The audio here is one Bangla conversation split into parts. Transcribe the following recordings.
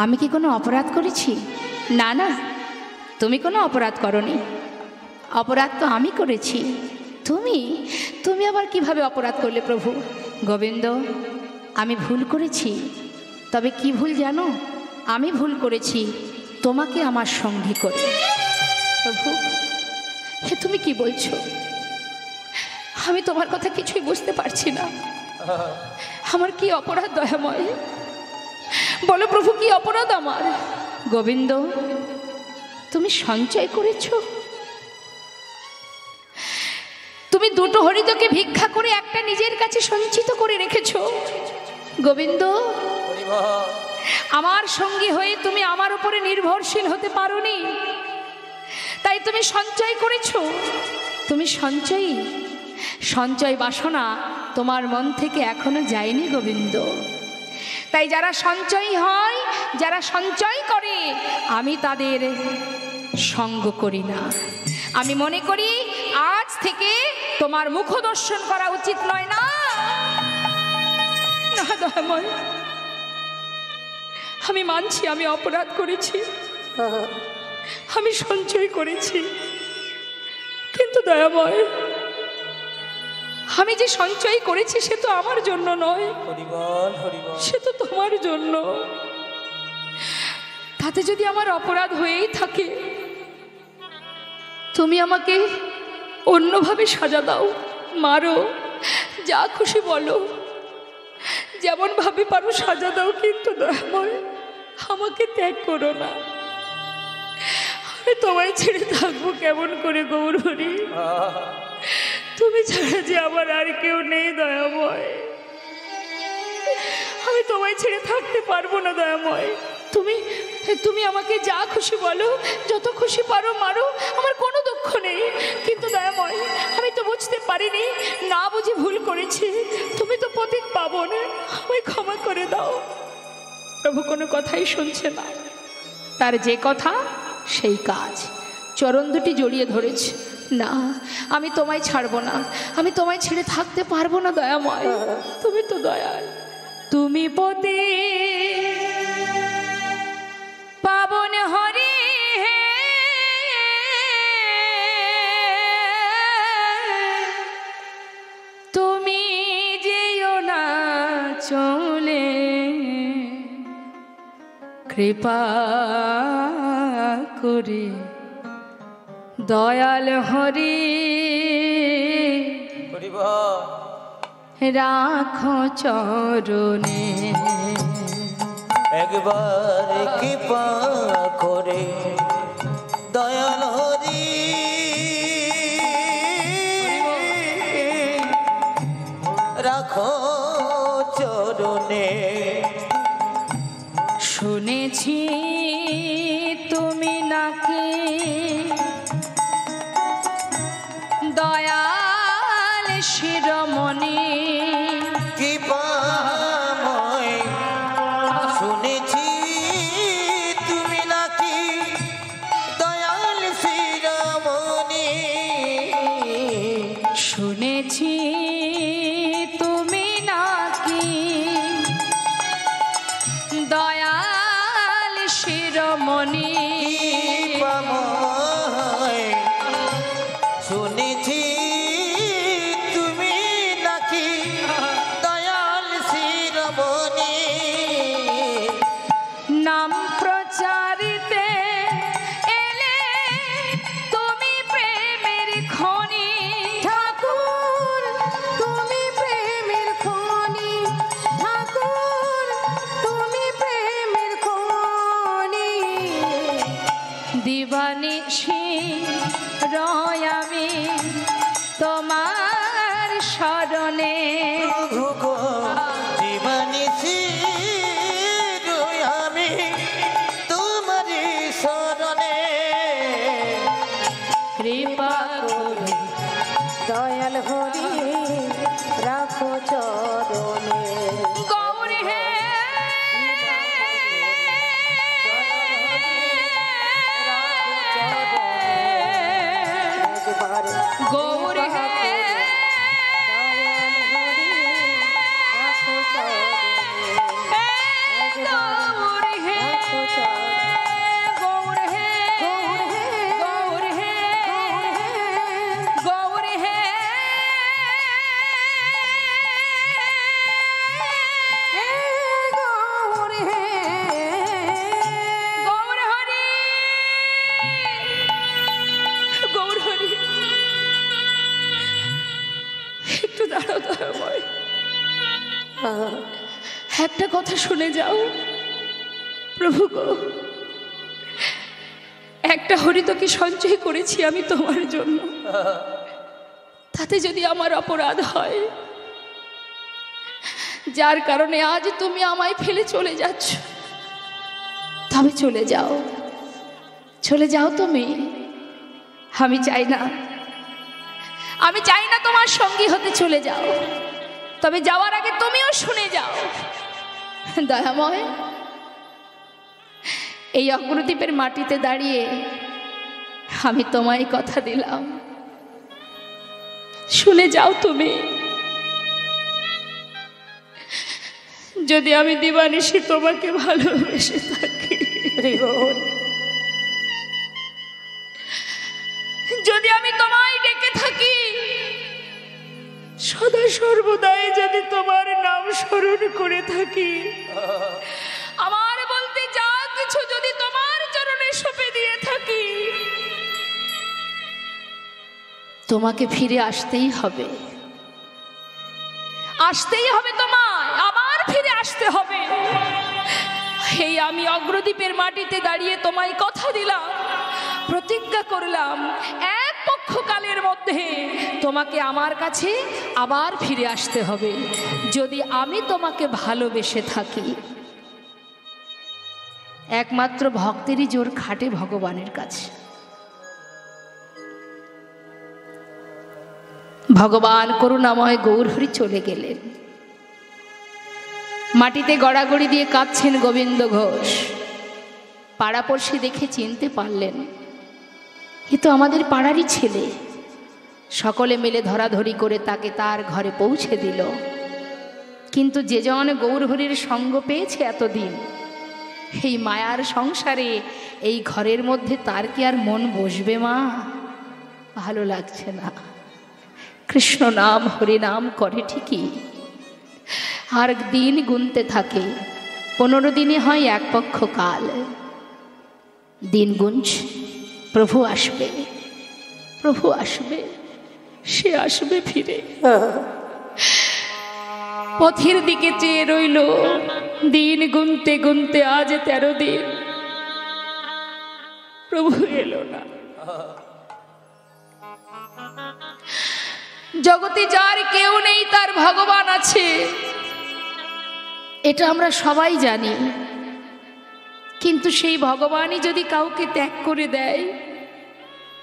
আমি কি কোনো অপরাধ করেছি? না না, তুমি কোনো অপরাধ করনি। অপরাধ তো আমি করেছি। তুমি তুমি আবার কিভাবে অপরাধ করলে প্রভু? গোবিন্দ, আমি ভুল করেছি। তবে কি ভুল জানো? আমি ভুল করেছি তোমাকে আমার সঙ্গী করে। প্রভু, হে তুমি কি বলছো? আমি তোমার কথা কিছুই বুঝতে পারছি না। আমার কি অপরাধ দয়াময়? বলো প্রভু, কি অপরাধ আমার? গোবিন্দ, তুমি সঞ্চয় করেছো? তুমি দুটো হরিতকে ভিক্ষা করে একটা নিজের কাছে সঞ্চিত করে রেখেছো। গোবিন্দ, আমার সঙ্গী হয়ে তুমি আমার উপরে নির্ভরশীল হতে পারোনি, তাই তুমি সঞ্চয় করেছো। তুমি সঞ্চয় বাসনা তোমার মন থেকে এখনো যায়নি গোবিন্দ। তাই যারা সঞ্চয়ী হয়, যারা সঞ্চয় করে, আমি তাদের সঙ্গ করি না। আমি মনে করি আজ থেকে তোমার মুখ দর্শন করা উচিত নয়। না না দয়াময়, আমি মানছি আমি অপরাধ করেছি, আমি সঞ্চয় করেছি, কিন্তু দয়াময়, আমি যে সঞ্চয় করেছি সে তো আমার জন্য নয়, সে তো তোমার জন্য। তাতে যদি আমার অপরাধ হয়েই থাকে, তুমি আমাকে অন্যভাবে সাজা দাও, মারো, যা খুশি বলো, যেমন ভাবে পারো সাজা দাও, কিন্তু দয়াময় আমাকে ত্যাগ করো না। আমি তোমায় ছেড়ে থাকবো কেমন করে গৌরহরি? তুমি ছাড়া যে আমার আর কেউ নেই দয়াময়। আমি তোমায় ছেড়ে থাকতে পারবো না দয়াময়। তুমি আমাকে যা খুশি বলো, যত খুশি পারো মারো, আমার কোনো দুঃখ নেই, কিন্তু দয়াময় আমি তো বুঝতে পারিনি, না বুঝে ভুল করেছি। তুমি তো পতিত পাবন, আমায় ক্ষমা করে দাও। প্রভু কোনো কথাই শুনছে না, তার যে কথা সেই কাজ। চরণ দুটি জড়িয়ে ধরেছে। না, আমি তোমায় ছাড়বো না, আমি তোমায় ছেড়ে থাকতে পারবো না দয়াময়। তুমি তো দয়াল, তুমি পতি পাবন হরি হে, তুমি যেও না চলে, কৃপা করে দয়াল হরি রাখো চরণে। একবার কৃপা করে দয়াল হরি রাখো চরণে। শুনেছি তুমি নাকি দয়াল শিরোমণি, কৃপাময় শুনেছি তুমি নাকি দয়াল শিরোমণি। শুনেছি তুমি নাকি দয়াল শিরোমণি, কৃপাময় শুনেছি তুমি নাকি দয়াল শিরোমণি। নাম প্রচারিতে এলে তুমি প্রেমের খনি, ঠাকুর তুমি প্রেমের খনি, ঠাকুর তুমি প্রেমের খনি। দিবানিশি রয় আমি তোমার শরণে, দিবানিশি রই আমি তোমারি শরণে। কৃপা করে দয়াল হরি রাখো চরণে। গৌরী হে একবার একটা কথা শুনে যাও প্রভু গো, একটা হরিতকে সঞ্চয় করেছি আমি তোমার জন্য, তাতে যদি আমার অপরাধ হয়, যার কারণে আজ তুমি আমায় ফেলে চলে যাচ্ছ, তবে চলে যাও, চলে যাও তুমি। আমি চাই না, আমি চাই না তোমার সঙ্গী হতে চলে যাও, তবে যাওয়ার আগে তুমিও শুনে যাও। দয়াময়, এই অগ্রদ্বীপের মাটিতে দাঁড়িয়ে আমি তোমায় কথা দিলাম, শুনে যাও তুমি। যদি আমি দিবানিশি তোমাকে ভালোবেসে থাকি, যদি আমি তোমায় ডেকে থাকি, সদা সর্বদাই যদি তোমার নাম স্মরণ করে থাকি, আমার বলতে যা কিছু যদি তোমার চরণে সঁপে দিয়ে থাকি, তোমাকে ফিরে আসতেই হবে, আসতেই হবে, তোমায় আবার ফিরে আসতে হবে। এই আমি অগ্রদ্বীপের মাটিতে দাঁড়িয়ে তোমায় কথা দিলাম, প্রতিজ্ঞা করলাম, এক পক্ষকালের মধ্যে তোমাকে আমার কাছে আবার ফিরে আসতে হবে, যদি আমি তোমাকে ভালোবেসে থাকি। একমাত্র ভক্তেরই জোর খাটে ভগবানের কাছে। ভগবান করুণাময় গৌরহরি চলে গেলেন। মাটিতে গড়াগড়ি দিয়ে কাঁদছেন গোবিন্দ ঘোষ। পাড়াপড়শি দেখে চিনতে পারলেন, এ তো আমাদের পাড়ারই ছেলে। সকলে মিলে ধরাধরি করে তাকে তার ঘরে পৌঁছে দিল। কিন্তু যে জন গৌরহরির সঙ্গ পেয়েছে এতদিন, এই মায়ার সংসারে এই ঘরের মধ্যে তার কি আর মন বসবে মা? ভালো লাগছে না। কৃষ্ণ নাম হরি নাম করে ঠিকই, আর দিন গুনতে থাকে। 15 দিনে হয় এক পক্ষ কাল। দিন গুনছ, প্রভু আসবে, প্রভু আসবে, সে আসবে ফিরে। পথের দিকে চেয়ে রইল, দিন গুনতে গুনতে আজ 13 দিন, প্রভু এলো না। জগতে যার কেউ নেই তার ভগবান আছে, এটা আমরা সবাই জানি। কিন্তু সেই ভগবানই যদি কাউকে ত্যাগ করে দেয়,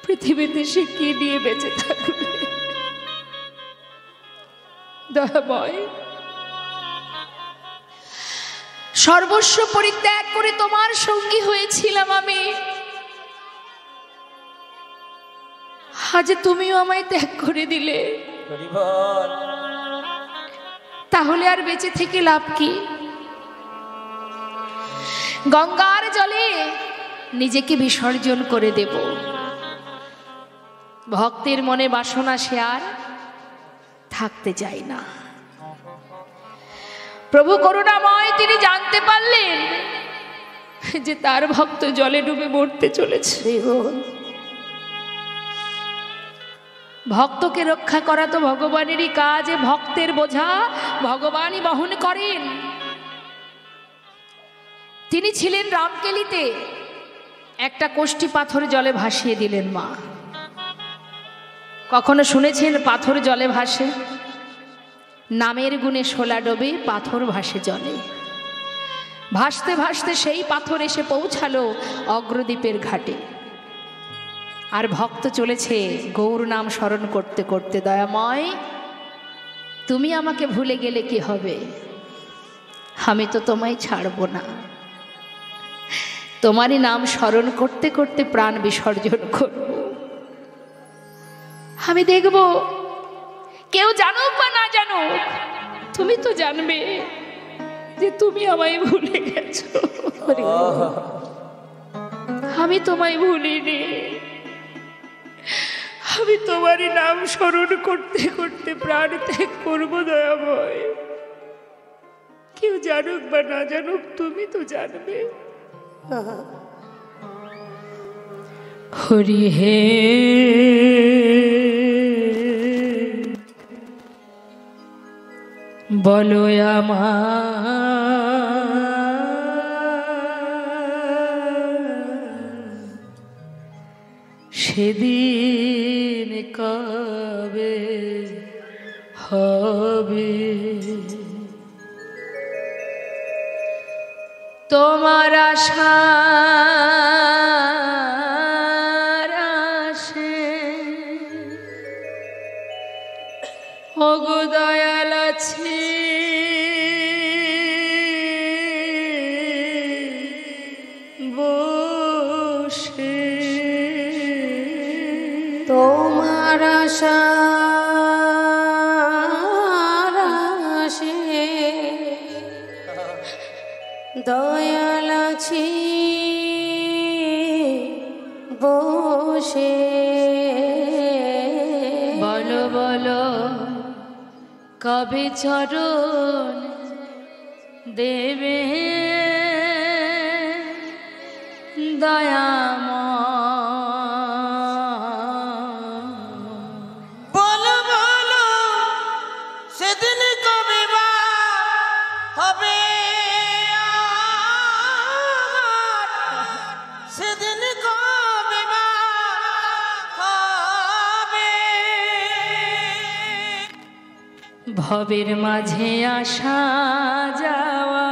পৃথিবীতে সে কি নিয়ে বেঁচে থাকবে? দয়াময়, সর্বস্ব পরিত্যাগ করে তোমার সঙ্গী হয়েছিলাম আমি, আজ তুমিও আমায় ত্যাগ করে দিলে, তাহলে আর বেঁচে থেকে লাভ কি? গঙ্গার জলে নিজেকে বিসর্জন করে দেব। ভক্তের মনে বাসনা সে আর থাকতে চায় না। প্রভু করুণাময়, তিনি জানতে পারলেন যে তার ভক্ত জলে ডুবে মরতে চলেছে। ভক্তকে রক্ষা করা তো ভগবানেরই কাজ। ভক্তের বোঝা ভগবানই বহন করেন। তিনি ছিলেন রামকেলিতে, একটা কোষ্ঠী পাথর জলে ভাসিয়ে দিলেন মা। কখনো শুনেছেন পাথর জলে ভাসে? নামের গুণে শোলা ডোবে, পাথর ভাসে জলে। ভাসতে ভাসতে সেই পাথর এসে পৌঁছালো অগ্রদ্বীপের ঘাটে। আর ভক্ত চলেছে গৌর নাম স্মরণ করতে করতে। দয়াময়, তুমি আমাকে ভুলে গেলে কি হবে? আমি তো তোমায় ছাড়ব না। তোমারই নাম স্মরণ করতে করতে প্রাণ বিসর্জন করব। আমি দেখব, কেউ জানুক বা না জানুক, তুমি তো জানবে যে তুমি আমায় ভুলে গেছো। আমি তোমায় ভুলিনি। আমি তোমারই নাম স্মরণ করতে করতে প্রাণ ত্যাগ করবো। দয়াময়, কেউ জানুক বা না জানুক, তুমি তো জানবে। হরি হে, বলো আমার সেদিন কবে হবে তোমার আশার আশে ওগো দয়াল আছে বসে তোমার আশার আশে দয়াল আছি বসে বলো বলো কবে চরণ দেবে দয়াময় বলো বলো সেদিন কবে বা হবে আমার? সেদিন কবে বা হবে? ভবের মাঝে আসা যাওয়া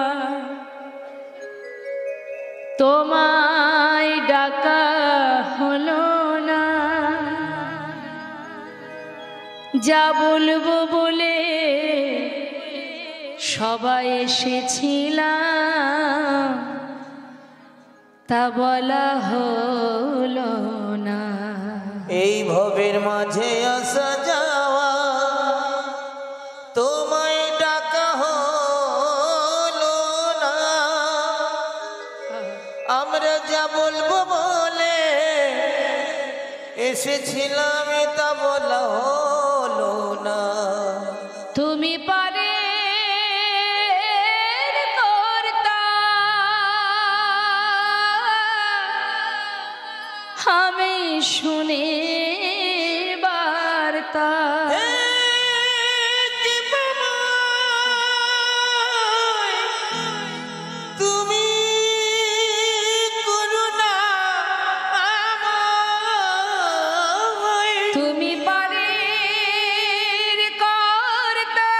তোমায় ডাকা হলো না যা বলবো বলে সবাই এসেছিলাম তা বলা হলো না এই ভবের মাঝে আসা যাওয়া তোমায় ডাকা হলো না আমরা যা বলবো বলে এসেছিলাম তা বলা হলো না তুমি পারে কর্তা আমি শুনে বার্তা তুমি করুণা আমায়। তুমি পারে কর্তা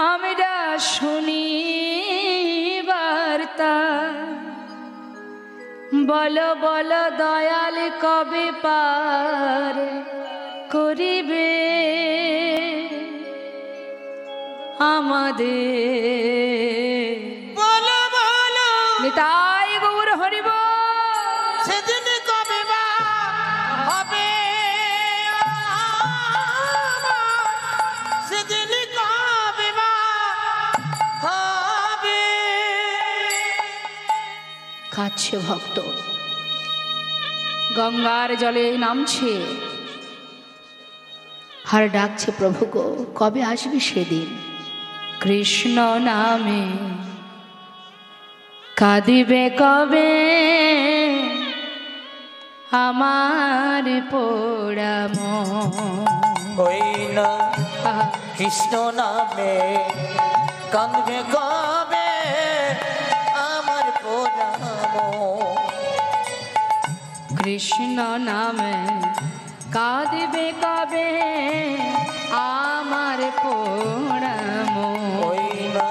আমরা শুনি বার্তা বলো বলো দয়াল কবে পার করিবে আমাদের বলো বলো নিতাই গৌর হরিব সেদিন কবে বা হবে আমার? সেদিন কবে বা হবে? কাছে ভক্ত গঙ্গার জলে নামছে আর ডাকছে প্রভু গো কবে আসবে সেদিন কৃষ্ণ নামে কাঁদিবে কবে আমার পোড়া মন ওই না কৃষ্ণ নামে কাঁদবে কবে আমার পোড়াম কৃষ্ণ নামে কাঁদিবে কবে আমার পোড়া মন ওই না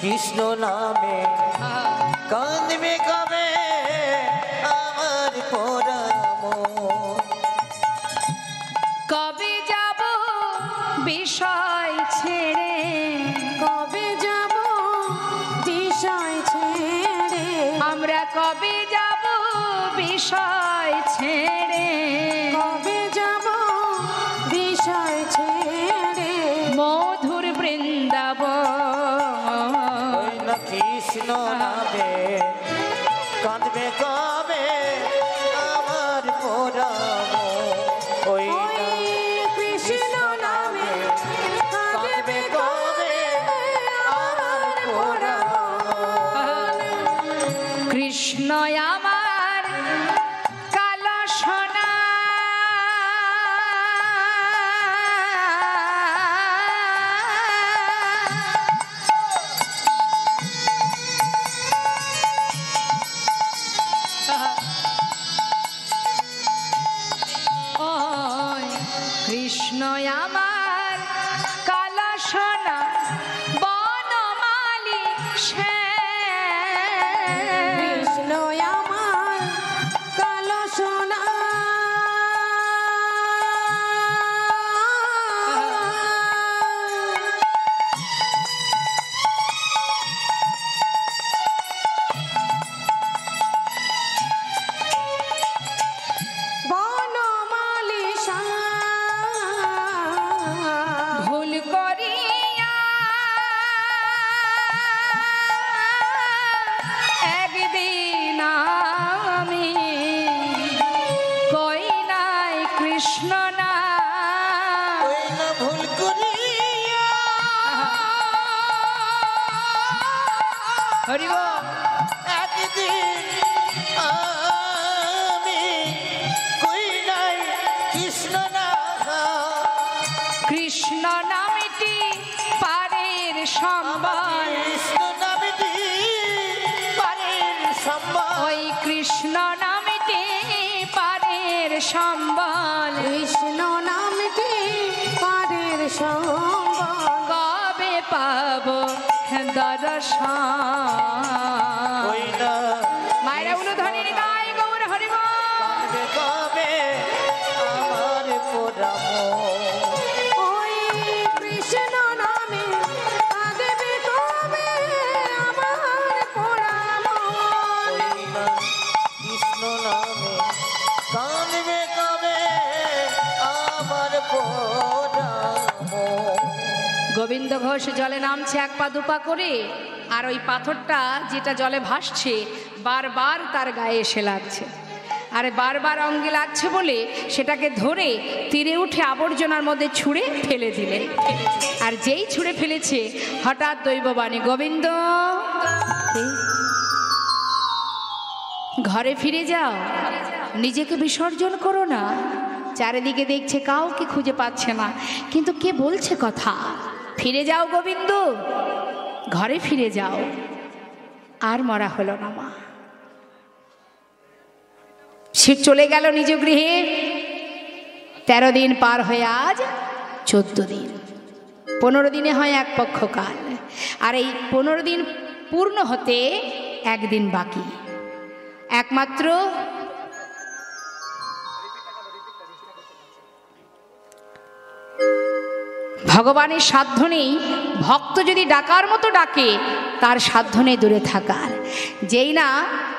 কৃষ্ণ নামে কাঁদবে কবে আমার পোড়াম কবে যাব বিষয় ছেড়ে কবে যাব বিষয় ছেড়ে আমরা কবে যাব বিষয় ছেড়ে কবে যাব বিষয় ছেড়ে মধুর বৃন্দাবন ওই না কৃষ্ণ নামে কাঁদবে কবে আমার পোড়াম ওই না কৃষ্ণ নামে কাঁদবে কবে আমার পোড়াম কৃষ্ণ আমার কালো সোনা হরি বল। একদিন আমি কই নাই কৃষ্ণ নাম, কৃষ্ণ নামটি পারের সম্বল, কৃষ্ণ নামটি পারের সম্বল, ওই কৃষ্ণ নামটি পারের সম্বল, কৃষ্ণ নামটি পারের সম্বল, কবে পাবো দর্শন। ওই না মায়েরা উলুধ্বনি গায় গৌর হরি বল। কাঁদবে কবে আমার পোড়া মন, ওই কৃষ্ণ নামে কাঁদবে কবে আমার পোড়া মন। ওই না কৃষ্ণ নামে কাঁদবে কবে আমার পোড়া মন। গোবিন্দ ঘোষ জলে নামছে এক পা দুপা করে, আর ওই পাথরটা যেটা জলে ভাসছে বারবার তার গায়ে এসে লাগছে, আর বারবার অঙ্গে লাগছে বলে সেটাকে ধরে তীরে উঠে আবর্জনার মধ্যে ছুঁড়ে ফেলে দিলে। আর যেই ছুঁড়ে ফেলেছে হঠাৎ দৈববাণী, গোবিন্দ ঘরে ফিরে যাও, নিজেকে বিসর্জন করো না। চারিদিকে দেখছে কাউকে খুঁজে পাচ্ছে না, কিন্তু কে বলছে কথা, ফিরে যাও গোবিন্দ, ঘরে ফিরে যাও। আর মরা হলো না মা, সে চলে গেল নিজ গৃহে। 13 দিন পার হয়ে আজ 14 দিন, 15 দিনে হয় এক পক্ষকাল, আর এই 15 দিন পূর্ণ হতে একদিন বাকি। একমাত্র ভগবানের সাধ্য নেই, ভক্ত যদি ডাকার মতো ডাকে তার সাধ্য নেই দূরে থাকার। যেই না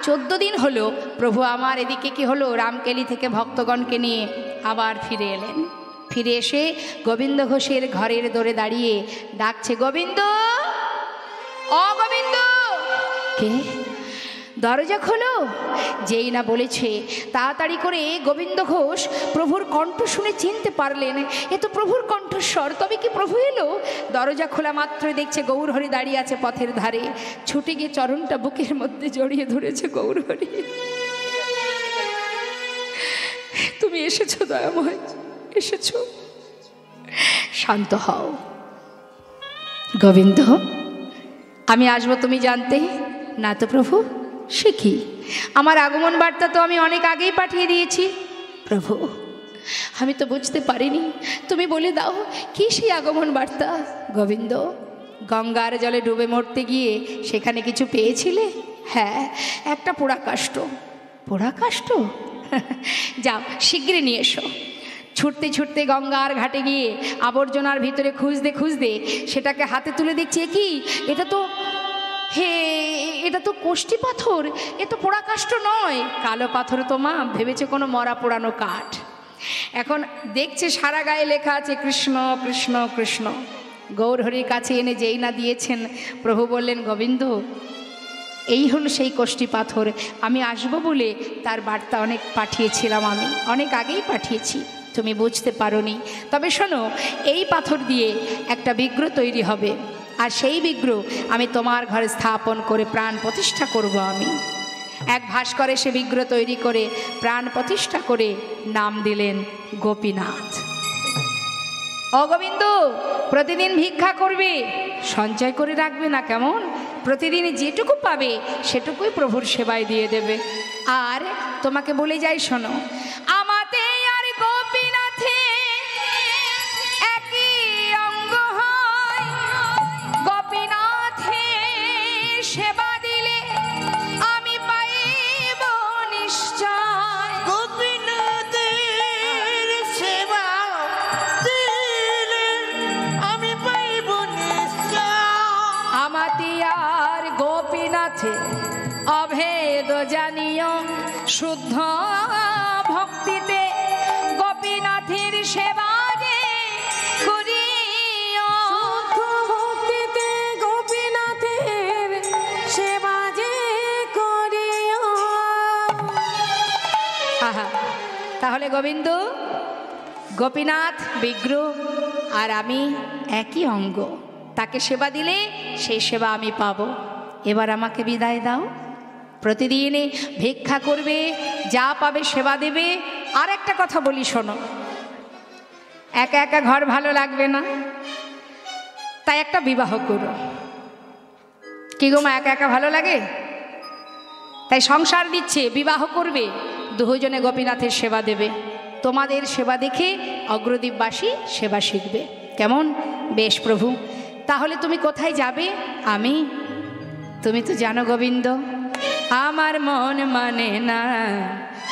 14 দিন হলো, প্রভু আমার এদিকে কি হলো, রামকেলি থেকে ভক্তগণকে নিয়ে আবার ফিরে এলেন। ফিরে এসে গোবিন্দ ঘোষের ঘরের দোরে দাঁড়িয়ে ডাকছে, গোবিন্দ, ও গোবিন্দ। কে? দরজা খোলো। যেই না বলেছে তাড়াতাড়ি করে গোবিন্দ ঘোষ প্রভুর কণ্ঠ শুনে চিনতে পারলেন, এ তো প্রভুর কণ্ঠস্বর। তবে কি প্রভু এলো? দরজা খোলা মাত্রই দেখছে গৌরহরি দাঁড়িয়ে আছে পথের ধারে। ছুটে গিয়ে চরণটা বুকের মধ্যে জড়িয়ে ধরেছে, গৌরহরি তুমি এসেছো দয়াময়, এসেছো, শান্ত হও। গোবিন্দ, আমি আসবো তুমি জানতে না তো প্রভু? সে কি, আমার আগমন বার্তা তো আমি অনেক আগেই পাঠিয়ে দিয়েছি। প্রভু, আমি তো বুঝতে পারিনি, তুমি বলে দাও কি সেই আগমন বার্তা? গোবিন্দ, গঙ্গার জলে ডুবে মরতে গিয়ে সেখানে কিছু পেয়েছিলে? হ্যাঁ, একটা পোড়া কাষ্ঠ। পোড়া কাষ্ঠ? যাও শীঘ্রই নিয়ে এসো। ছুটতে ছুটতে গঙ্গার ঘাটে গিয়ে আবর্জনার ভিতরে খুঁজতে খুঁজতে সেটাকে হাতে তুলে দেখছি, কি এটা তো, হে এটা তো কোষ্ঠী পাথর, এ তো পোড়া কাষ্ঠ নয়, কালো পাথর। তো মা ভেবেছে কোনো মরা পোড়ানো কাঠ। এখন দেখছে সারা গায়ে লেখা আছে কৃষ্ণ কৃষ্ণ কৃষ্ণ। গৌরহরির কাছে এনে যেই না দিয়েছেন, প্রভু বললেন, গোবিন্দ, এই হলো সেই কোষ্ঠী পাথর। আমি আসবো বলে তার বার্তা অনেক পাঠিয়েছিলাম, আমি অনেক আগেই পাঠিয়েছি, তুমি বুঝতে পারোনি। তবে শোনো, এই পাথর দিয়ে একটা বিগ্রহ তৈরি হবে, আর সেই বিগ্রহ আমি তোমার ঘরে স্থাপন করে প্রাণ প্রতিষ্ঠা করব। আমি এক ভাস্করে সে বিগ্রহ তৈরি করে প্রাণ প্রতিষ্ঠা করে নাম দিলেন গোপীনাথ। অগোবিন্দ, প্রতিদিন ভিক্ষা করবে, সঞ্চয় করে রাখবে না কেমন? প্রতিদিন যেটুকু পাবে সেটুকুই প্রভুর সেবায় দিয়ে দেবে। আর তোমাকে বলে যাই, শোনো, আমাতে আর গোপীনাথে একই অঙ্গ হয়, গোপীনাথের সেবা দিলে আমি পাইব নিশ্চয়। গোপীনাথের সেবা দিলে আমি পাইব নিশ্চয়। আমাতে আর গোপীনাথে অভেদ জানিও, শুদ্ধ ভক্তিতে গোপীনাথের সেবা যে করিও। ভক্তিতে গোপীনাথের সেবা যে করিও। আহা, তাহলে গোবিন্দ, গোপীনাথ বিগ্রহ আর আমি একই অঙ্গ, তাকে সেবা দিলে সেই সেবা আমি পাবো। এবার আমাকে বিদায় দাও। প্রতিদিন ভিক্ষা করবে, যা পাবে সেবা দেবে। আর একটা কথা বলি শোনো, একা একা ঘর ভালো লাগবে না, তাই একটা বিবাহ করো। কি গো মা, একা একা ভালো লাগে? তাই সংসার দিচ্ছে, বিবাহ করবে, দুজনে গোপীনাথের সেবা দেবে। তোমাদের সেবা দেখে অগ্রদ্বীপবাসী সেবা শিখবে। কেমন? বেশ প্রভু, তাহলে তুমি কোথায় যাবে? আমি, তুমি তো জানো গোবিন্দ, আমার মন মানে না।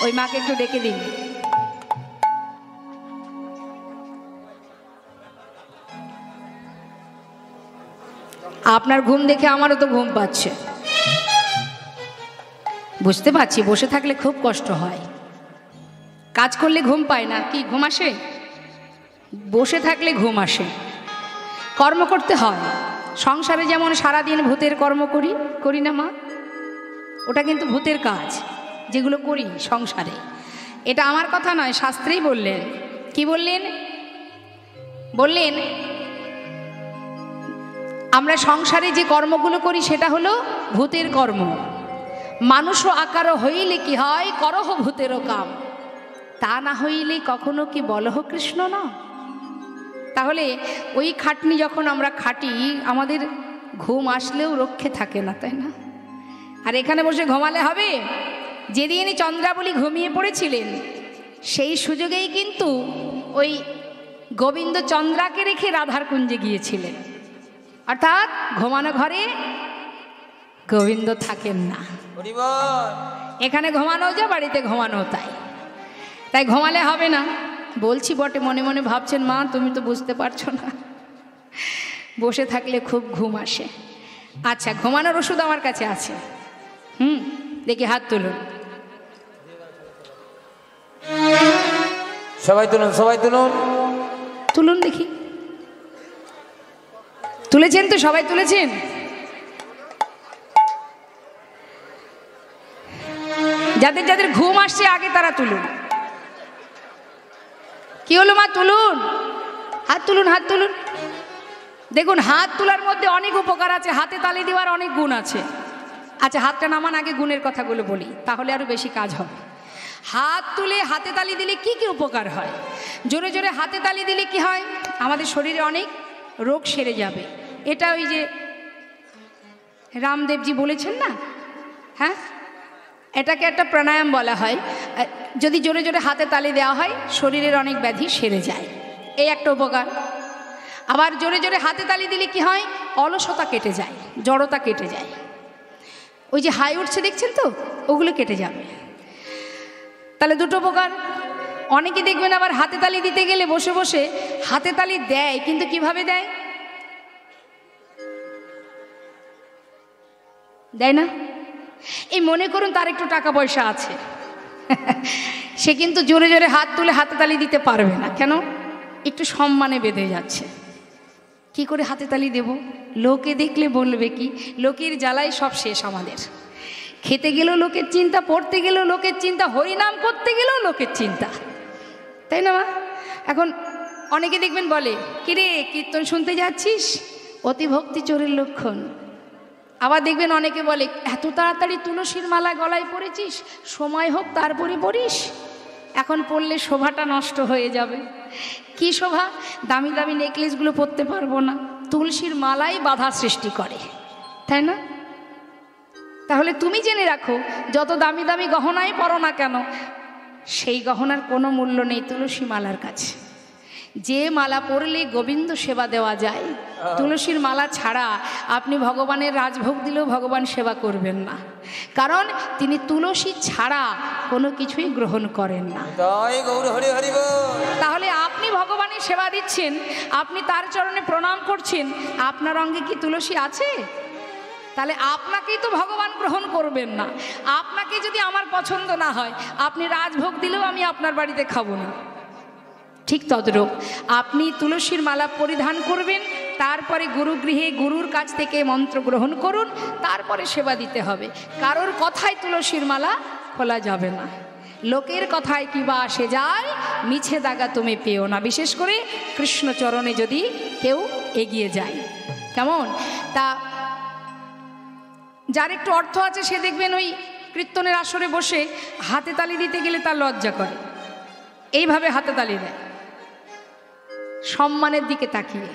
ওই মাকে একটু ডেকে দিন। আপনার ঘুম দেখে আমারও তো ঘুম পাচ্ছে, বুঝতে পারছি। বসে থাকলে খুব কষ্ট হয়, কাজ করলে ঘুম পায় না। কি ঘুম আসে? বসে থাকলে ঘুম আসে। কর্ম করতে হয়। সংসারে যেমন সারাদিন ভূতের কর্ম করি না মা, ওটা কিন্তু ভূতের কাজ যেগুলো করি সংসারে। এটা আমার কথা নয়, শাস্ত্রেই বললেন। কি বললেন? বললেন আমরা সংসারে যে কর্মগুলো করি সেটা হলো ভূতের কর্ম। মানুষও আকার হইলে কি হয়, করহ ভূতেরও কাম, তা না হইলে কখনো কি বলহ কৃষ্ণ না। তাহলে ওই খাটনি যখন আমরা খাটি, আমাদের ঘুম আসলেও রক্ষে থাকে না, তাই না? আর এখানে বসে ঘুমালে হবে? যেদিন চন্দ্রাবলী ঘুমিয়ে পড়েছিলেন, সেই সুযোগেই কিন্তু ওই গোবিন্দ চন্দ্রাকে রেখে রাধার কুঞ্জে গিয়েছিলেন। অর্থাৎ ঘুমানো ঘরে গোবিন্দ থাকেন না। এখানে ঘুমানো যা, বাড়িতে ঘুমানো তাই। তাই ঘুমালে হবে না। বলছি বটে, মনে মনে ভাবছেন মা তুমি তো বুঝতে পারছো না, বসে থাকলে খুব ঘুম আসে। আচ্ছা, ঘুমানোর ওষুধ আমার কাছে আছে। দেখি হাত তুলুন, সবাই তুলুন, সবাই তুলুন, তুলুন দেখি। তুলেছেন তো? সবাই তুলেছেন? যাদের যাদের ঘুম আসছে আগে তারা তুলুন। কি হলো মা? তুলুন, হাত তুলুন, হাত তুলুন। দেখুন, হাত তোলার মধ্যে অনেক উপকার আছে, হাতে তালি দেওয়ার অনেক গুণ আছে। আচ্ছা, হাতটা নামান, আগে গুণের কথাগুলো বলি, তাহলে আরো বেশি কাজ হবে। হাত তুলে হাতে তালি দিলে কি কি উপকার হয়? জোরে জোরে হাতে তালি দিলে কি হয়? আমাদের শরীরে অনেক রোগ সেরে যাবে। এটা ওই যে রামদেবজি বলেছেন না, হ্যাঁ, এটাকে একটা প্রাণায়াম বলা হয়। যদি জোরে জোরে হাতে তালি দেওয়া হয়, শরীরের অনেক ব্যাধি সেরে যায়, এই একটা উপকার। আবার জোরে জোরে হাতে তালি দিলে কি হয়? অলসতা কেটে যায়, জড়তা কেটে যায়। ওই যে হাই উঠছে দেখছেন তো, ওগুলো কেটে যাবে। তাহলে দুটো উপকার। অনেকে দেখবেন আবার হাতে তালি দিতে গেলে বসে বসে হাতে তালি দেয়, কিন্তু কিভাবে দেয়? দেয় না। এই মনে করুন তার একটু টাকা পয়সা আছে, সে কিন্তু জোরে জোরে হাত তুলে হাতে তালি দিতে পারবে না। কেন? একটু সম্মানে বেঁধে যাচ্ছে। কি করে হাতে তালি দেব? লোকে দেখলে বলবে কি? লোকের জ্বালায় সব শেষ আমাদের। খেতে গেলেও লোকের চিন্তা, পড়তে গেলেও লোকের চিন্তা, হরিনাম করতে গেলেও লোকের চিন্তা, তাই না? এখন অনেকে দেখবেন বলে, কিরে কীর্তন শুনতে যাচ্ছিস? অতি ভক্তি চোরের লক্ষণ। আবার দেখবেন অনেকে বলে, এত তাড়াতাড়ি তুলসীর মালা গলায় পড়েছিস, সময় হোক তারপরে পড়িস, এখন পড়লে শোভাটা নষ্ট হয়ে যাবে। কি শোভা? দামি দামি নেকলেসগুলো পরতে পারবো না, তুলসীর মালাই বাধা সৃষ্টি করে, তাই না? তাহলে তুমি জেনে রাখো, যত দামি দামি গহনাই পরো না কেন, সেই গহনার কোনো মূল্য নেই তুলসী মালার কাছে। যে মালা পরলে গোবিন্দ সেবা দেওয়া যায়, তুলসীর মালা ছাড়া আপনি ভগবানের রাজভোগ দিলেও ভগবান সেবা করবেন না, কারণ তিনি তুলসী ছাড়া কোনো কিছুই গ্রহণ করেন না। তাহলে আপনি ভগবানের সেবা দিচ্ছেন, আপনি তার চরণে প্রণাম করছেন, আপনার অঙ্গে কি তুলসী আছে? তাহলে আপনাকেই তো ভগবান গ্রহণ করবেন না। আপনাকে যদি আমার পছন্দ না হয়, আপনি রাজভোগ দিলেও আমি আপনার বাড়িতে খাবো না। ঠিক তদ্রূপ আপনি তুলসীর মালা পরিধান করবেন, তারপরে গুরুগৃহে গুরুর কাছ থেকে মন্ত্র গ্রহণ করুন, তারপরে সেবা দিতে হবে। কারোর কথায় তুলসীর মালা খোলা যাবে না। লোকের কথায় কিবা আসে যায়, মিছে দাগা তুমি পেও না। বিশেষ করে কৃষ্ণচরণে যদি কেউ এগিয়ে যায়, কেমন? তা যার একটু অর্থ আছে সে দেখবেন ওই কীর্তনের আসরে বসে হাতে তালি দিতে গেলে তার লজ্জা করে, এইভাবে হাতে তালি দেয় সম্মানের দিকে তাকিয়ে।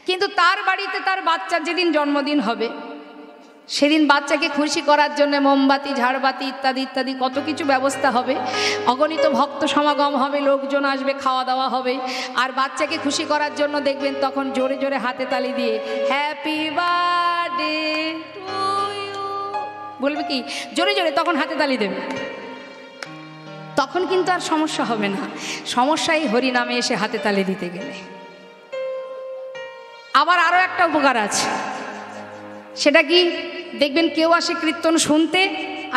কিন্তু তার বাড়িতে তার বাচ্চার যেদিন জন্মদিন হবে সেদিন বাচ্চাকে খুশি করার জন্য মোমবাতি, ঝাড়বাতি ইত্যাদি ইত্যাদি কত কিছু ব্যবস্থা হবে, অগণিত ভক্ত সমাগম হবে, লোকজন আসবে, খাওয়া দাওয়া হবে। আর বাচ্চাকে খুশি করার জন্য দেখবেন তখন জোরে জোরে হাতে তালি দিয়ে হ্যাপি বার্থডে টু ইউ বলবে, কি জোরে জোরে তখন হাতে তালি দেবে। তখন কিন্তু আর সমস্যা হবে না, সমস্যাই হরিনামে এসে হাতে তালি দিতে গেলে। আবার আরও একটা উপকার আছে, সেটা কি দেখবেন কেউ আসে কীর্তন শুনতে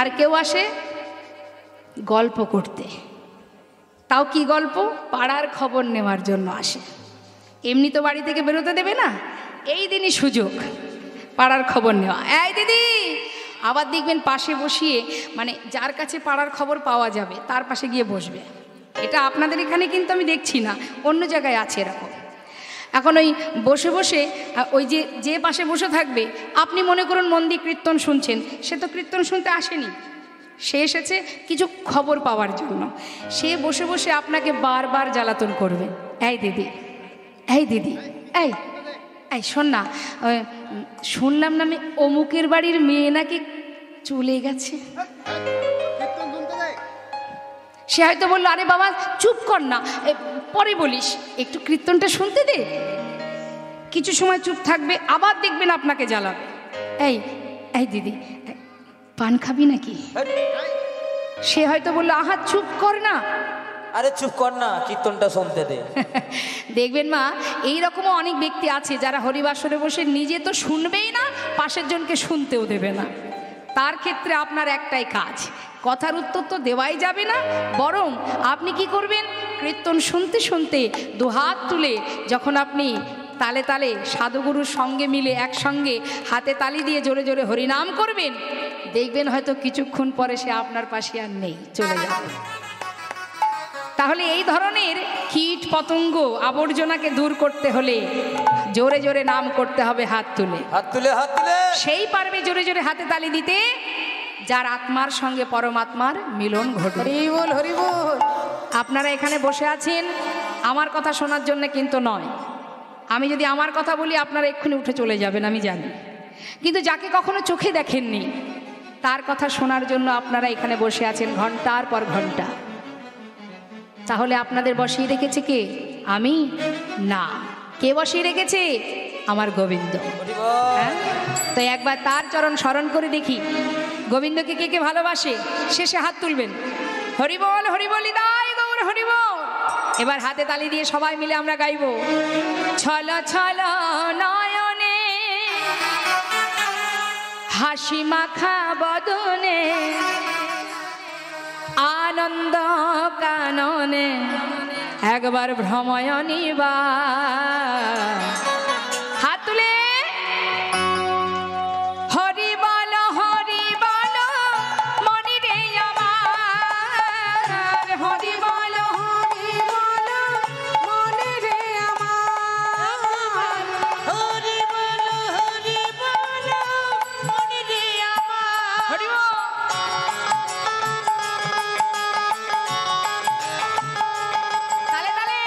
আর কেউ আসে গল্প করতে। তাও কি গল্প? পাড়ার খবর নেওয়ার জন্য আসে। এমনি তো বাড়ি থেকে বেরোতে দেবে না, এই দিনই সুযোগ পাড়ার খবর নেওয়া। এই দিদি, আবার দেখবেন পাশে বসিয়ে, মানে যার কাছে পাড়ার খবর পাওয়া যাবে তার পাশে গিয়ে বসবে। এটা আপনাদের এখানে কিন্তু আমি দেখছি না, অন্য জায়গায় আছে এরকম। এখন ওই বসে বসে ওই যে পাশে বসে থাকবে, আপনি মনে করুন মন দিয়ে কীর্তন শুনছেন, সে তো কীর্তন শুনতে আসেনি, সে এসেছে কিছু খবর পাওয়ার জন্য। সে বসে বসে আপনাকে বারবার জ্বালাতন করবে, এই দিদি, এই দিদি, এই এই শোন না, শুনলাম না আমি অমুকের বাড়ির মেয়ে নাকি চলে গেছে। সে হয়তো বললো, আরে বাবা চুপ কর না, পরে বলিস, একটু কীর্তনটা শুনতে দে। কিছু সময় চুপ থাকবে, আবার দেখবেন আপনাকে জ্বালাবে, এই এই দিদি পান খাবি নাকি? সে হয়তো বললো, আহা চুপ কর না, আরে চুপ কর না, কীর্তনটা শুনতে দে। দেখবেন মা, এইরকমও অনেক ব্যক্তি আছে যারা হরিবাসরে বসে নিজে তো শুনবেই না, পাশের জনকে শুনতেও দেবে না। তার ক্ষেত্রে আপনার একটাই কাজ, কথার উত্তর তো দেওয়াই যাবে না, বরং আপনি কি করবেন, কীর্তন শুনতে শুনতে দুহাত তুলে যখন আপনি তালে তালে সাধুগুরুর সঙ্গে মিলে একসঙ্গে হাতে তালি দিয়ে জোরে জোরে হরিনাম করবেন, দেখবেন হয়তো কিছুক্ষণ পরে সে আপনার পাশে আর নেই, চলে যাবে। তাহলে এই ধরনের কীট পতঙ্গ আবর্জনাকে দূর করতে হলে জোরে জোরে নাম করতে হবে, হাত তুলে, হাত তুলে, হাত তুলে। সেই পারবে জোরে জোরে হাতে তালি দিতে যার আত্মার সঙ্গে পরমাত্মার মিলন ঘটে। হরি বল, হরি বল। আপনারা এখানে বসে আছেন আমার কথা শোনার জন্য কিন্তু নয়। আমি যদি আমার কথা বলি আপনারা এক্ষুনি উঠে চলে যাবেন, আমি জানি। কিন্তু যাকে কখনো চোখে দেখেননি তার কথা শোনার জন্য আপনারা এখানে বসে আছেন ঘন্টার পর ঘন্টা। তাহলে আপনাদের বসিয়ে রেখেছে কে? আমি না, কে বসিয়ে রেখেছে? আমার গোবিন্দ। হ্যাঁ, তো একবার তার চরণ স্মরণ করে দেখি গোবিন্দকে কে কে ভালোবাসে। শেষে হাত তুলবেন, হরিবল হরিবল দাই গৌর হরিবল। এবার হাতে তালি দিয়ে সবাই মিলে আমরা গাইব, ছল ছল নয়নে হাসি মাখা বদনে আনন্দ কাননে একবার ভ্রময়নী বা। হাত তুলে হরি বল মনি রে আমার, হরি বল মনে রে আমার, হরি বল মনি রে আমার। হরি বল। তালে তালে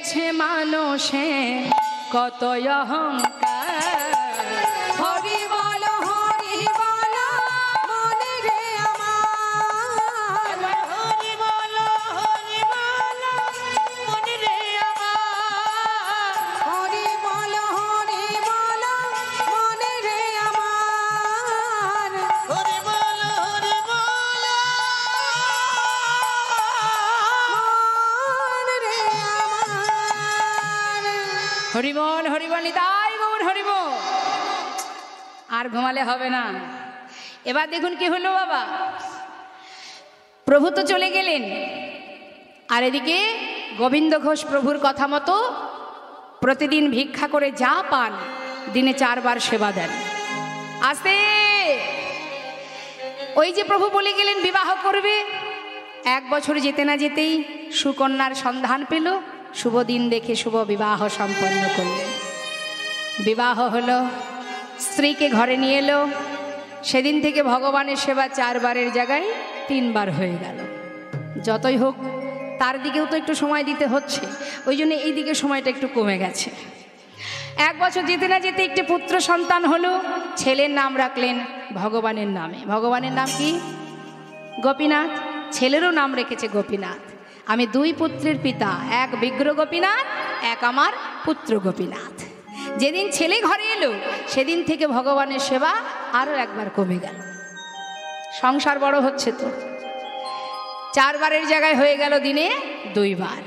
বেড়েছে মানুষে কত অহংকার। হরি বল মনে রে আমার। হরি বল মনে রে আমার। হরি বল মনে রে আমার। হরি বল মন রে আমার। হরিবল হরিবল নিতাই গৌর হরিবল। আর ঘুমালে হবে না। এবার দেখুন কি হলো বাবা, প্রভু তো চলে গেলেন, আর এদিকে গোবিন্দ ঘোষ প্রভুর কথা মতো প্রতিদিন ভিক্ষা করে যা পান দিনে 4 বার সেবা দেন। আসতে ওই যে প্রভু বলে গেলেন বিবাহ করবে, 1 বছর যেতে না যেতেই সুকন্যার সন্ধান পেল, শুভ দিন দেখে শুভ বিবাহ সম্পন্ন করলেন। বিবাহ হলো, স্ত্রীকে ঘরে নিয়ে এলো। সেদিন থেকে ভগবানের সেবা 4 বারের জায়গায় 3 বার হয়ে গেল। যতই হোক তার দিকেও তো একটু সময় দিতে হচ্ছে, ওই জন্য এই দিকে সময়টা একটু কমে গেছে। 1 বছর যেতে না যেতে একটি পুত্র সন্তান হলো, ছেলের নাম রাখলেন ভগবানের নামে। ভগবানের নাম কি? গোপীনাথ। ছেলেরও নাম রেখেছে গোপীনাথ। আমি 2 পুত্রের পিতা, এক বিগ্রহ গোপীনাথ, এক আমার পুত্র গোপীনাথ। যেদিন ছেলে ঘরে এলো সেদিন থেকে ভগবানের সেবা আরও 1 বার কমে গেল। সংসার বড় হচ্ছে তো, 4 বারের জায়গায় হয়ে গেল দিনে 2 বার।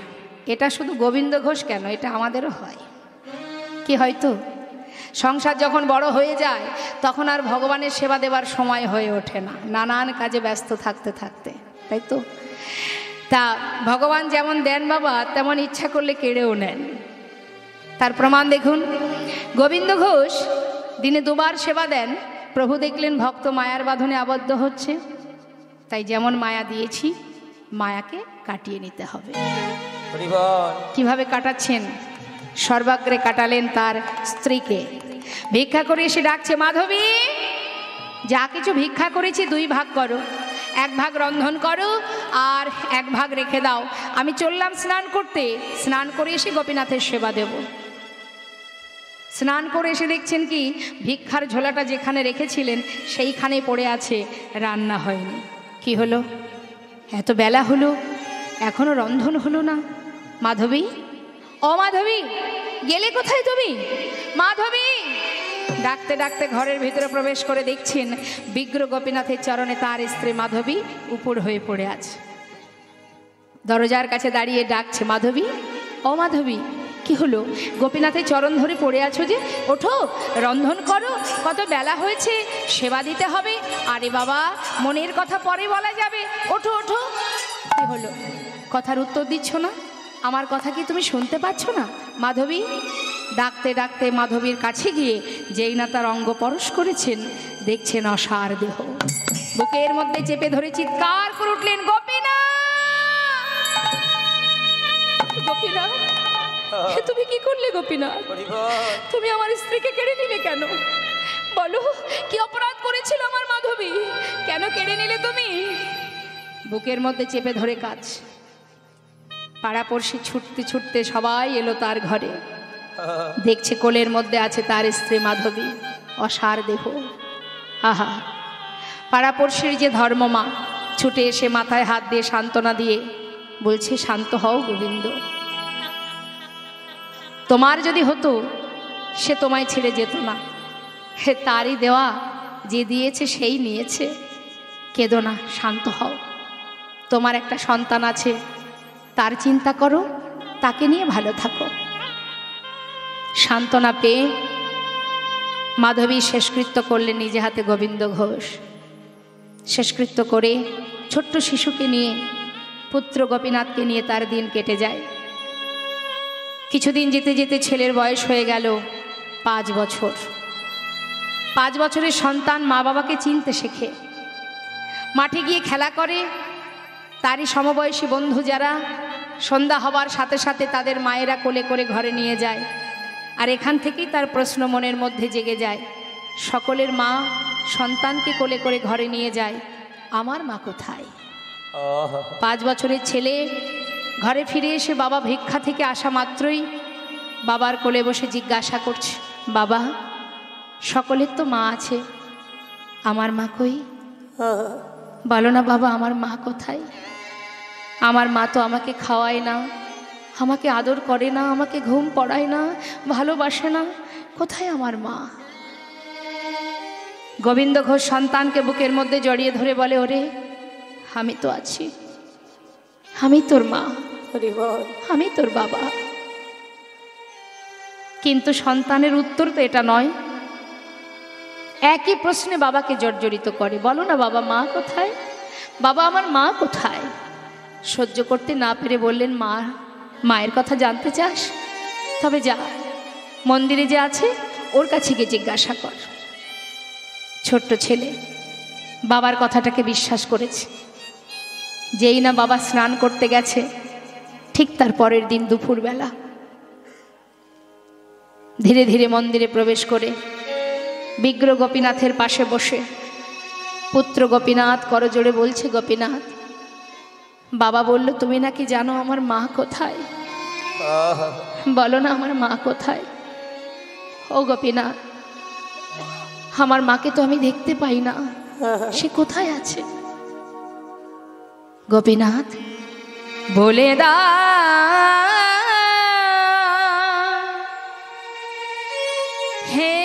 এটা শুধু গোবিন্দ ঘোষ কেন, এটা আমাদেরও হয়। কি হয়তো সংসার যখন বড় হয়ে যায় তখন আর ভগবানের সেবা দেবার সময় হয়ে ওঠে না, নানান কাজে ব্যস্ত থাকতে থাকতে, তাই তো? তা ভগবান যেমন দেন বাবা, তেমন ইচ্ছা করলে কেড়েও নেন। তার প্রমাণ দেখুন, গোবিন্দ ঘোষ দিনে 2 বার সেবা দেন। প্রভু দেখলেন ভক্ত মায়ার বাঁধনে আবদ্ধ হচ্ছে, তাই যেমন মায়া দিয়েছি মায়াকে কাটিয়ে নিতে হবে। হরি বল। কিভাবে কাটাচ্ছেন? সর্বাগ্রে কাটালেন তার স্ত্রীকে। ভিক্ষা করে এসে ডাকছে, মাধবী যা কিছু ভিক্ষা করেছি 2 ভাগ করো, 1 ভাগ রন্ধন করো আর 1 ভাগ রেখে দাও। আমি চললাম স্নান করতে, স্নান করে এসে গোপীনাথের সেবা দেব। স্নান করে এসে দেখছেন কি ভিক্ষার ঝোলাটা যেখানে রেখেছিলেন সেইখানে পড়ে আছে, রান্না হয়নি। কি হলো? এত বেলা হলো এখনো রন্ধন হলো না। মাধবী, ও মাধবী, গেলে কোথায় তুমি? মাধবী ডাকতে ডাকতে ঘরের ভিতরে প্রবেশ করে দেখছেন বিগ্রহ গোপীনাথের চরণে তার স্ত্রী মাধবী উপর হয়ে পড়ে আছে। দরজার কাছে দাঁড়িয়ে ডাকছে, মাধবী, ও মাধবী, কি হলো? গোপীনাথের চরণ ধরে পড়ে আছো যে, ওঠো রন্ধন করো, কত বেলা হয়েছে, সেবা দিতে হবে। আরে বাবা, মনের কথা পরে বলা যাবে, ওঠো ওঠো। কি হলো? কথার উত্তর দিচ্ছ না? আমার কথা কি তুমি শুনতে পাচ্ছ না? মাধবী ডাকতে ডাকতে মাধবীর কাছে গিয়ে যেই না তার অঙ্গ পরশ করেছেন, দেখছেন অসার দেহ। বুকের মধ্যে চেপে ধরে চিৎকার করে উঠলেন, গোপীনাথ, গোপীনাথ, তুমি কি করলে গোপীনাথ? তুমি আমার স্ত্রীকে কেড়ে নিলে কেন? বলো, কি অপরাধ করেছিল আমার মাধবী? কেন কেড়ে নিলে তুমি? বুকের মধ্যে চেপে ধরে কাজ। পাড়াপড়শি ছুটতে ছুটতে সবাই এলো তার ঘরে, দেখছে কোলের মধ্যে আছে তার স্ত্রী মাধবী, অসার দেহ। আহা, পাড়াপড়শির যে ধর্মমা ছুটে এসে মাথায় হাত দিয়ে সান্ত্বনা দিয়ে বলছে, শান্ত হও গোবিন্দ, তোমার যদি হতো সে তোমায় ছেড়ে যেত না, হে তারই দেওয়া, যে দিয়েছে সেই নিয়েছে, কেঁদো না, শান্ত হও। তোমার একটা সন্তান আছে, তার চিন্তা করো, তাকে নিয়ে ভালো থাকো। সান্ত্বনা পেয়ে মাধবী শেষকৃত্য করলেন নিজে হাতে। গোবিন্দ ঘোষ শেষকৃত্য করে ছোট্ট শিশুকে নিয়ে, পুত্র গোপীনাথকে নিয়ে তার দিন কেটে যায়। কিছুদিন যেতে যেতে ছেলের বয়স হয়ে গেল 5 বছর। 5 বছরের সন্তান মা বাবাকে চিনতে শেখে, মাঠে গিয়ে খেলা করে। তারই সমবয়সী বন্ধু যারা সন্ধ্যা হবার সাথে সাথে তাদের মায়েরা কোলে করে ঘরে নিয়ে যায়। আর এখান থেকেই তার প্রশ্ন মনের মধ্যে জেগে যায়, সকলের মা সন্তানকে কোলে করে ঘরে নিয়ে যায়, আমার মা কোথায়? 5 বছরের ছেলে ঘরে ফিরে এসে বাবা ভিক্ষা থেকে আসা মাত্রই বাবার কোলে বসে জিজ্ঞাসা করছে, বাবা সকলের তো মা আছে, আমার মা কই? বলো না বাবা, আমার মা কোথায়? আমার মা তো আমাকে খাওয়ায় না, আমাকে আদর করে না, আমাকে ঘুম পড়ায় না, ভালোবাসে না, কোথায় আমার মা? গোবিন্দ ঘোষ সন্তানকে বুকের মধ্যে জড়িয়ে ধরে বলে, ওরে আমি তো আছি, আমি তোর মা, আমি তোর বাবা। কিন্তু সন্তানের উত্তর তো এটা নয়। একই প্রশ্নে বাবাকে জর্জরিত করে, বলো না বাবা, মা কোথায়? বাবা আমার মা কোথায়? সহ্য করতে না পেরে বললেন, মা, মায়ের কথা জানতে চাস? তবে যা, মন্দিরে যে আছে ওর কাছে গিয়ে জিজ্ঞাসা কর। ছোট্ট ছেলে বাবার কথাটাকে বিশ্বাস করেছে। যেই না বাবা স্নান করতে গেছে, ঠিক তার পরের দিন দুপুরবেলা ধীরে ধীরে মন্দিরে প্রবেশ করে বিগ্রহ গোপীনাথের পাশে বসে পুত্র গোপীনাথ করজোড়ে বলছে, গোপীনাথ, বাবা বলল তুমি নাকি জানো আমার মা কোথায়, বলো না আমার মা কোথায়? ও গোপীনাথ, আমার মাকে তো আমি দেখতে পাই না, সে কোথায় আছে? গোপীনাথ বলে দা হে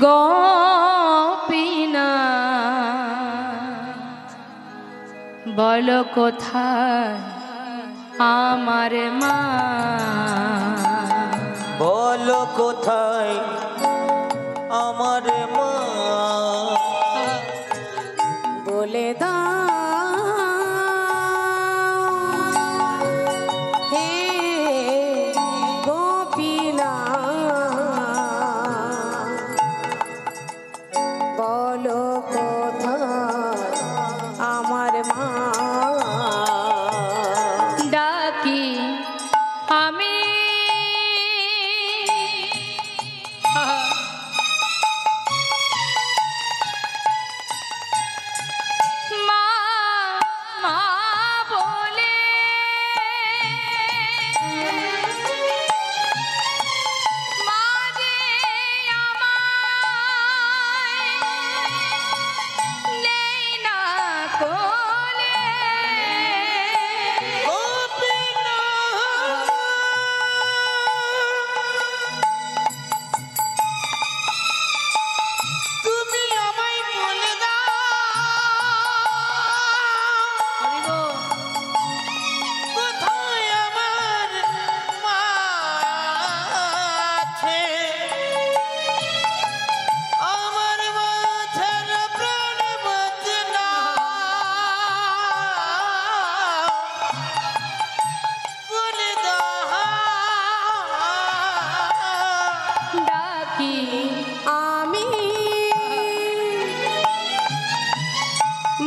গোপীনাথ, বলো কোথায় আমার মা? বলো কোথায় আমার মা? বলে দাও হে গোপীনাথ, বলো কোথায় আমার মা? ডাকি আমি মা, মা বলে মা যে আমায় নেই না কোলে। তুমি আমায় বলে দাও কোথায় আমার মা আছে? আমার মা ছাড়া প্রাণ বাঁচে না, বলে দাও। ডাকি আমি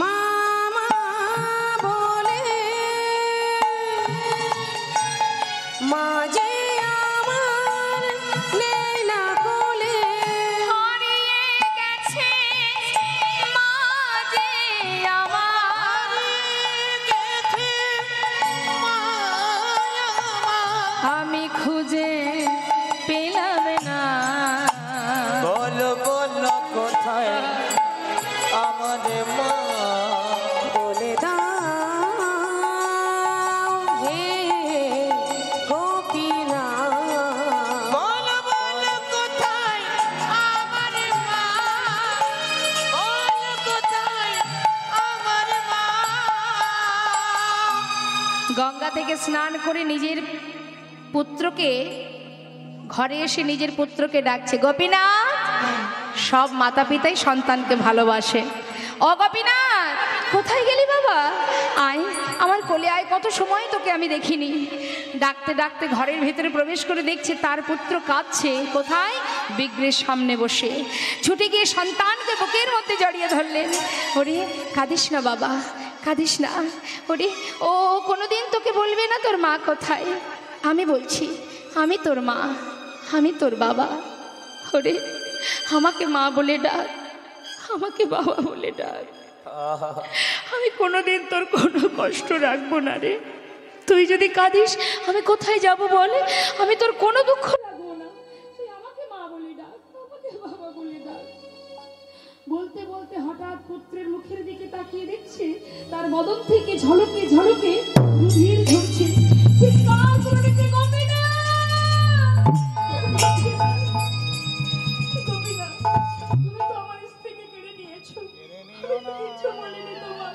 মামা বলে মা যে আমার নেই না কোলে। হারিয়ে গেছে মা যে আমার, গেছে মা আমার। আমি খুঁজে পেলাম না। বলো বলো কোথায় আমার মা? বলে দাও হে গোপীনাথ, বলো বলো কোথায় আমার মা? বলো কোথায় আমার মা? গঙ্গা থেকে স্নান করে নিজের পুত্রকে ঘরে এসে নিজের পুত্রকে ডাকছে, গোপীনাথ। সব মাতা পিতাই সন্তানকে ভালোবাসে। ও গোপীনাথ, কোথায় গেলি বাবা? আয় আমার কোলে আয়, কত সময় তোকে আমি দেখিনি। ডাকতে ডাকতে ঘরের ভেতরে প্রবেশ করে দেখছে তার পুত্র কাঁদছে। কোথায়? বিগ্রহের সামনে বসে। ছুটে গিয়ে সন্তানকে বুকের মধ্যে জড়িয়ে ধরলেন। ওরে কাঁদিস না বাবা, কাঁদিস না। ওরে ও কোনোদিন তোকে বলবে না তোর মা কোথায়। আমি বলছি, আমি তোর মা, আমি তোর বাবা। ওরে আমাকে মা বলে ডাক, আমাকে বাবা বলে ডাক। আমি কোনোদিন তোর কোনো কষ্ট রাখবো না রে। তুই যদি কাঁদিস আমি কোথায় যাব বল? আমি তোর কোনো দুঃখ রাখবো না। তুই আমাকে মা বলে ডাক, আমাকে বাবা বলে ডাক। বলতে বলতে হঠাৎ পুত্রের মুখের দিকে তাকিয়ে দেখছে তার বদন থেকে ঝলকে ঝলকে রুধির ঝরছে। চিৎকার করে ডেকে, গোপীনাথ! গোপীনাথ, তুমি তো আমার স্ত্রীকে কেড়ে নিয়েছো। আমি কিচ্ছু বলিনি তোমার।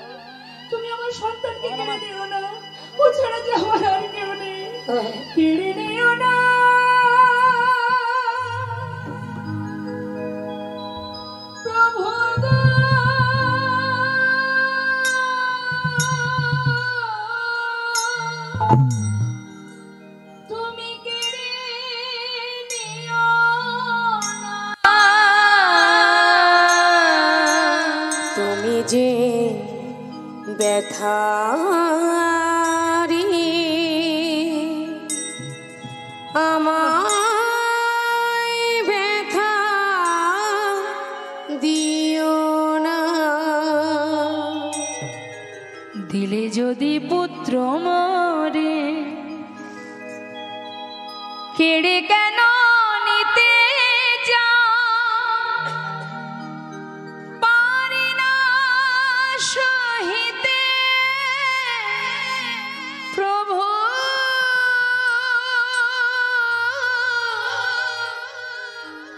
তুমি আমার সন্তানকে কেড়ে নিও না। ও ছাড়া যে আমার আর কেউ নেই। কেড়ে নিও না। প্রভু গো, তুমি কেড়ে নিও না। তুমি যে ব্যথারি আমায় ব্যথা দিও না। দিলে যদি পুত্র মরে, কেড়ে কেন নিতে যাও? পারি না সহিতে প্রভু,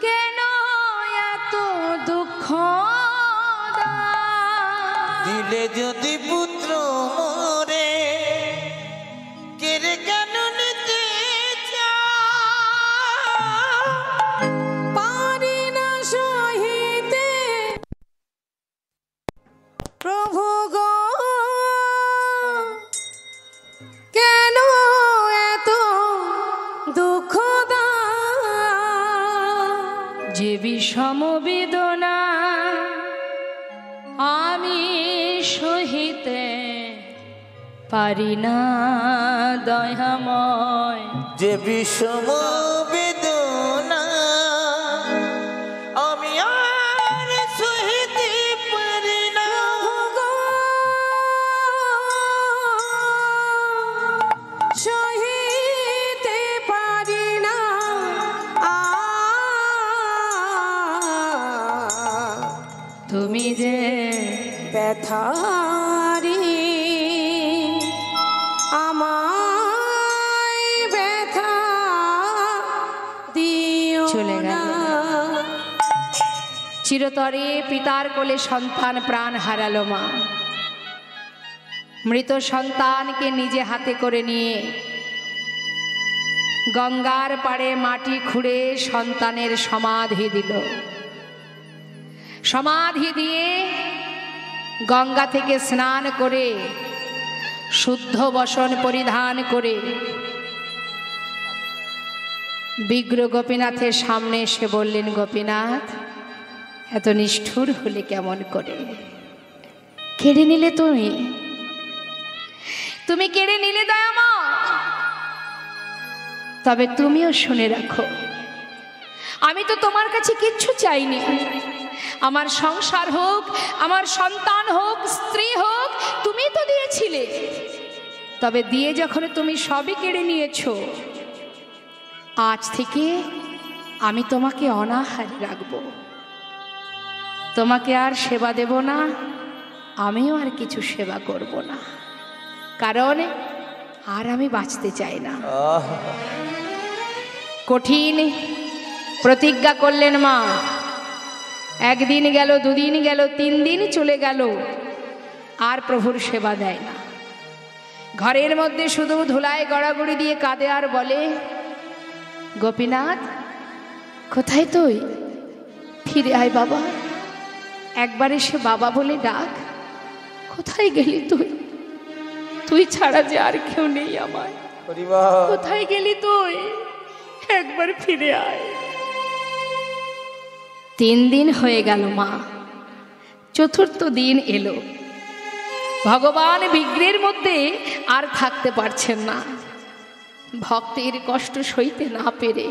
কেন এত দুঃখ দাও? দিলে যদি পুত্র মরে, কেড়ে কেন নিতে চাও? পারি না সহিতে প্রভু গো, কেন এত দুঃখ দাও? যে বিষম বেদনা আমি সহিতে পারি না দয়াময়। যে বিষম বেদনা আমি আর সহিতে পারি না। সহিতে পারি না। তুমি যে ব্যথারি আমায় ব্যথা দিও চলে গেল। না। চিরতরে পিতার কোলে সন্তান প্রাণ হারালো মা। মৃত সন্তানকে নিজে হাতে করে নিয়ে গঙ্গার পাড়ে মাটি খুঁড়ে সন্তানের সমাধি দিল। সমাধি দিয়ে গঙ্গা থেকে স্নান করে শুদ্ধ বসন পরিধান করে বিগ্রহ গোপীনাথের সামনে এসে বললেন, গোপীনাথ, এত নিষ্ঠুর হলে কেমন করে? কেড়ে নিলে তুমি, তুমি কেড়ে নিলে দয়াময়। তবে তুমিও শুনে রাখো, আমি তো তোমার কাছে কিচ্ছু চাইনি। আমার সংসার হোক, আমার সন্তান হোক, স্ত্রী হোক, তুমি তো দিয়েছিলে। তবে দিয়ে যখন তুমি সবই কেড়ে নিয়েছো, আজ থেকে আমি তোমাকে অনাহারে রাখবো। তোমাকে আর সেবা দেব না, আমিও আর কিছু সেবা করব না, কারণ আর আমি বাঁচতে চাই না। কঠিন প্রতিজ্ঞা করলেন মা। একদিন গেল, দুদিন গেল, 3 দিন চলে গেল, আর প্রভুর সেবা দেয় না। ঘরের মধ্যে শুধু ধুলায় গড়াগড়ি দিয়ে কাঁদে আর বলে, গোপীনাথ, কোথায় তুই? ফিরে আয় বাবা, একবার এসে বাবা বলে ডাক। কোথায় গেলি তুই? তুই ছাড়া যে আর কেউ নেই আমার। কোথায় গেলি তুই? একবার ফিরে আয়। 3 দিন হয়ে গেল মা। 4র্থ দিন এলো। ভগবান বিগ্রহের মধ্যে আর থাকতে পারছেন না। ভক্তের কষ্ট সইতে না পেরে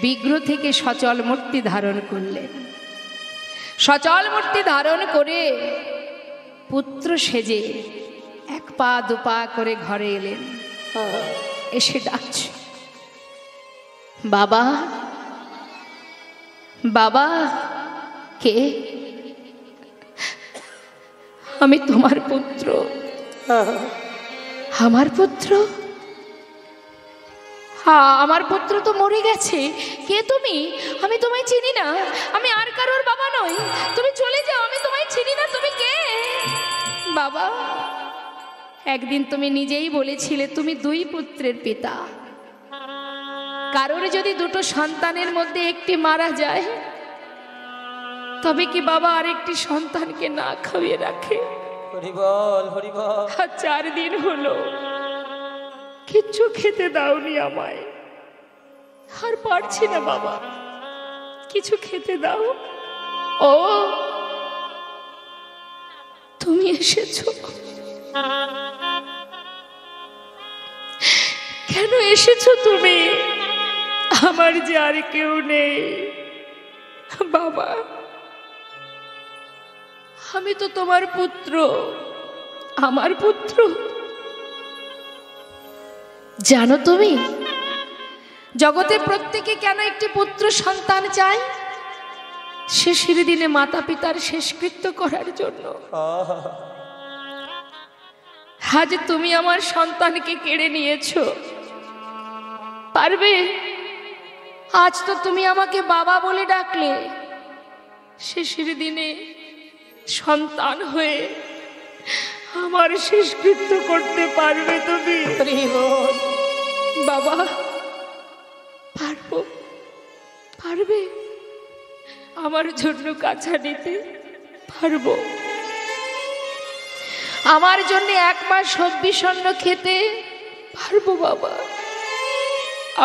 বিগ্রহ থেকে সচল মূর্তি ধারণ করলেন। সচল মূর্তি ধারণ করে পুত্র সেজে এক পা দুপা করে ঘরে এলেন। এসে ডাকছে, বাবা বাবা। কে? আমি তোমার পুত্র। আমার পুত্র? আমার পুত্র তো মরে গেছে। কে তুমি? আমি তোমায় চিনি না। আমি আর কারোর বাবা নই। তুমি চলে যাও, আমি তোমায় চিনি না। তুমি কে? বাবা, একদিন তুমি নিজেই বলেছিলে তুমি দুই পুত্রের পিতা। কারোর যদি দুটো সন্তানের মধ্যে একটি মারা যায়, তবে কি বাবা আরেকটি সন্তানকে না খাইয়ে রাখে? হরিবল হরিবল। 4 দিন হলো কিচ্ছু খেতে দাওনি আমায়। আর পারছি না বাবা, কিছু খেতে দাও। ও তুমি এসেছো? কেন এসেছো তুমি? আমার যে আর কেউ নেই বাবা। আমি তো তোমার পুত্র, আমার পুত্র। জানো তুমি জগতে প্রত্যেকে কেন একটি পুত্র সন্তান চায়? শেষের দিনে মাতা পিতার শেষকৃত্য করার জন্য। আজ তুমি আমার সন্তানকে কেড়ে নিয়েছো। পারবে? আজ তো তুমি আমাকে বাবা বলে ডাকলে, শেষের দিনে সন্তান হয়ে আমার শেষকৃত্য করতে পারবে তুমি? বাবা পারবো? পারবে আমার জন্য কাছা নিতে? পারবো আমার জন্য 1 মাস সবজি সন্ন খেতে? পারবো বাবা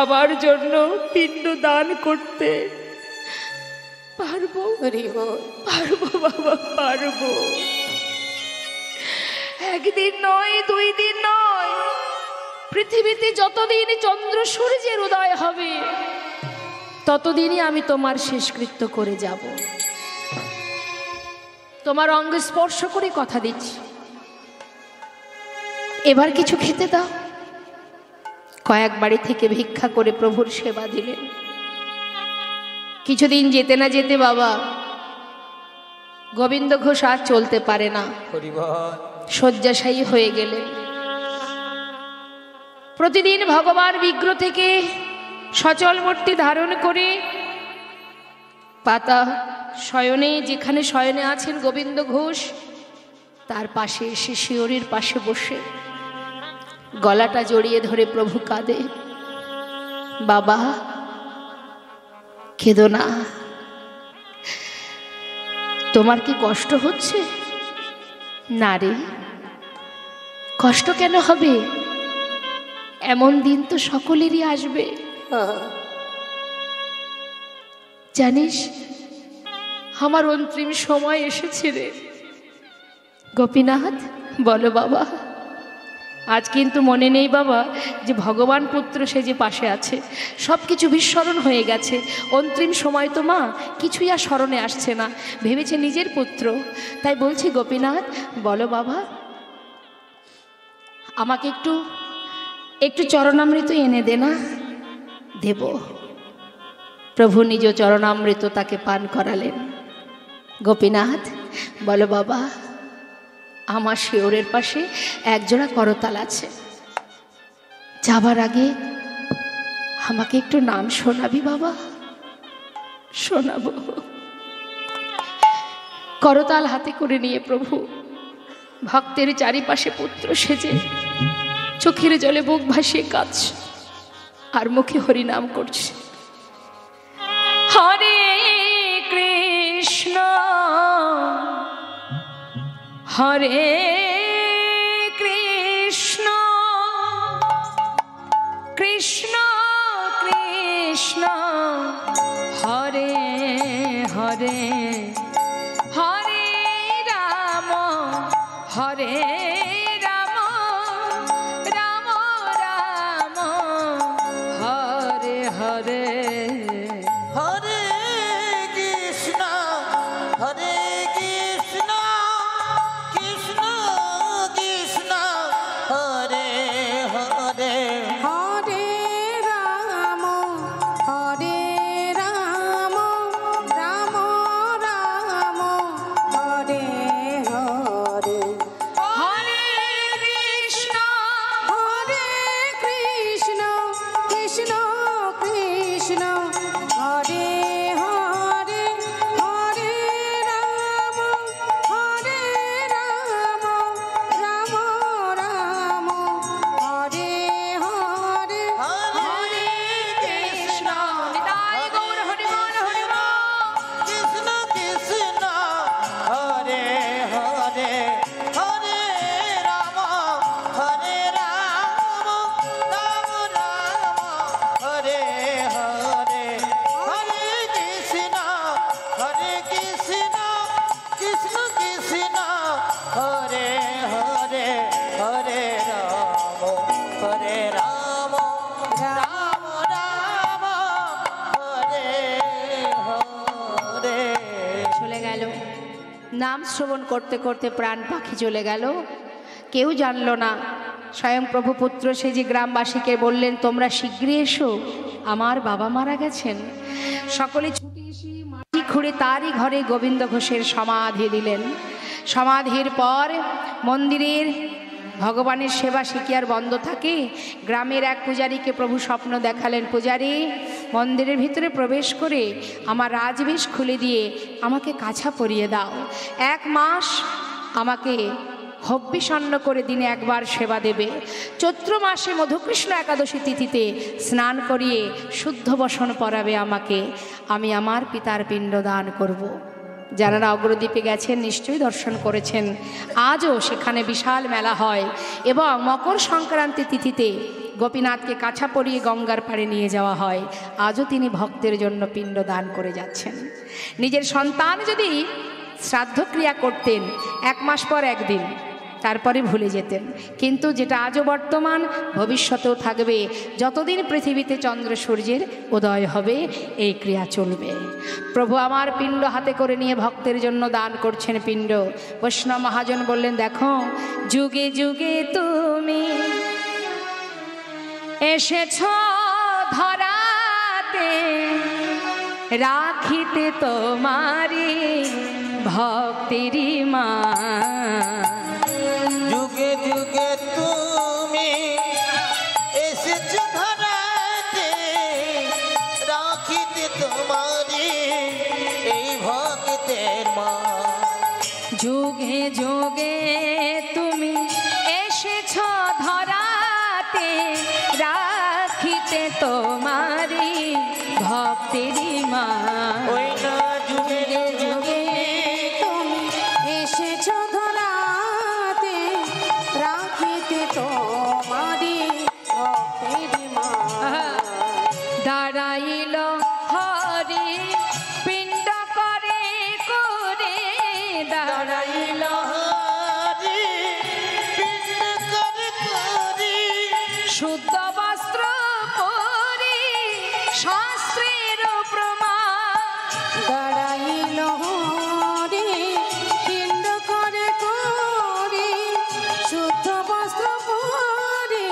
আমার জন্য পিণ্ড দান করতে? পারবো? পারবো বাবা, পারবো। একদিন নয়, 2 দিন নয়, পৃথিবীতে যতদিন চন্দ্র সূর্যের উদয় হবে ততদিনই আমি তোমার শেষকৃত্য করে যাব। তোমার অঙ্গ স্পর্শ করে কথা দিচ্ছি, এবার কিছু খেতে দাও। কয়েক বাড়ি থেকে ভিক্ষা করে প্রভুর সেবা দিলেন। কিছুদিন যেতে না যেতে বাবা গোবিন্দ ঘোষ আর চলতে পারে না, শয্যাশায়ী হয়ে গেলেন। প্রতিদিন ভগবান বিগ্রহ থেকে সচল মূর্তি ধারণ করে পাতা শয়নে, যেখানে শয়নে আছেন গোবিন্দ ঘোষ, তার পাশে এসে শিয়রের পাশে বসে গলাটা জড়িয়ে ধরে প্রভু কাঁদে, বাবা কেঁদো না। তোমার কি কষ্ট হচ্ছে? না রে, কষ্ট কেন হবে? এমন দিন তো সকলেরই আসবে। জানিস আমার অন্তিম সময় এসেছে রে। গোপীনাথ বলো বাবা। আজ কিন্তু মনে নেই বাবা যে ভগবান পুত্র সে যে পাশে আছে। সব কিছু বিস্মরণ হয়ে গেছে। অন্তিম সময় তো মা কিছুই আর স্মরণে আসছে না, ভেবেছে নিজের পুত্র। তাই বলছি গোপীনাথ বলো বাবা, আমাকে একটু চরণামৃত এনে দে না। দেব। প্রভু নিজ চরণামৃত তাকে পান করালেন। গোপীনাথ বলো বাবা, আমার শিয়রের পাশে একজোড়া করতাল আছে, যাবার আগে আমাকে একটু নাম শোনাবি বাবা? শোনাবো। করতাল হাতে করে নিয়ে প্রভু ভক্তের চারিপাশে পুত্র সেজে চোখের জলে বুক ভাসিয়ে কাঁদছে আর মুখে হরিনাম করছে। হরে কৃষ্ণ হরে কৃষ্ণ কৃষ্ণ কৃষ্ণ হরে হরে হরে রাম হরে রাম রাম রাম হরে হরে হরে কৃষ্ণ হরে হরে কৃষ্ণ কৃষ্ণ কৃষ্ণ হরে হরে হরে রাম রাম রাম হরে হরে। চলে গেল। নাম শ্রবণ করতে করতে প্রাণ পাখি চলে গেল, কেউ জানলো না। স্বয়ং প্রভু পুত্র সে যে গ্রামবাসীকে বললেন, তোমরা শীঘ্রই এসো, আমার বাবা মারা গেছেন। সকলে ছুটে এসে মাটি খুঁড়ে তারই ঘরে গোবিন্দ ঘোষের সমাধি দিলেন। সমাধির পর মন্দিরের ভগবানের সেবা সে কি আর বন্ধ থাকে? গ্রামের এক পূজারীকে প্রভু স্বপ্ন দেখালেন, পূজারী মন্দিরের ভিতরে প্রবেশ করে আমার রাজবেশ খুলে দিয়ে আমাকে কাছা পরিয়ে দাও, 1 মাস আমাকে হব্যিষণ্ণ করে দিনে একবার সেবা দেবে। চৈত্র মাসে মধুকৃষ্ণ একাদশী তিথিতে স্নান করিয়ে শুদ্ধ বসন পরাবে আমাকে, আমি আমার পিতার পিণ্ড দান করব। যারা অগ্রদ্বীপে গেছেন নিশ্চয়ই দর্শন করেছেন, আজও সেখানে বিশাল মেলা হয় এবং মকর সংক্রান্তি তিথিতে গোপীনাথকে কাছা পরিয়ে গঙ্গার পাড়ে নিয়ে যাওয়া হয়। আজও তিনি ভক্তের জন্য পিণ্ড দান করে যাচ্ছেন। নিজের সন্তান যদি শ্রাদ্ধক্রিয়া করতেন 1 মাস পর একদিন, তারপরে ভুলে যেতেন, কিন্তু যেটা আজও বর্তমান ভবিষ্যতেও থাকবে, যতদিন পৃথিবীতে চন্দ্র সূর্যের উদয় হবে এই ক্রিয়া চলবে। প্রভু আমার পিণ্ড হাতে করে নিয়ে ভক্তের জন্য দান করছেন পিণ্ড। বৈষ্ণব মহাজন বললেন, দেখো যুগে যুগে তুমি এসেছ ধরাতে, রাখিতে তোমারি ভক্তিরি মা। যুগে যুগে তুমি এসেছো ধরাতে, রাখিতে তোমারি এই ভক্তের মা। যুগে যুগে তুমি এসেছ ধরাতে, রাখিতে তোমারি ভক্তিরি মা। ওই না যুগে যুগে তুমি এসেছো ধরাতে, রাখিতে তোমারি ভক্তির মা। দাঁড়াইল হরি পিণ্ড করে করে, দাঁড়াইল হরি পিণ্ড করে করি, শুদ্ধ বস্ত্র পরি শাস্ত্রের প্রমাণ। দাঁড়াইল হরি পিণ্ড করে করে, শুদ্ধ বস্ত্র পরে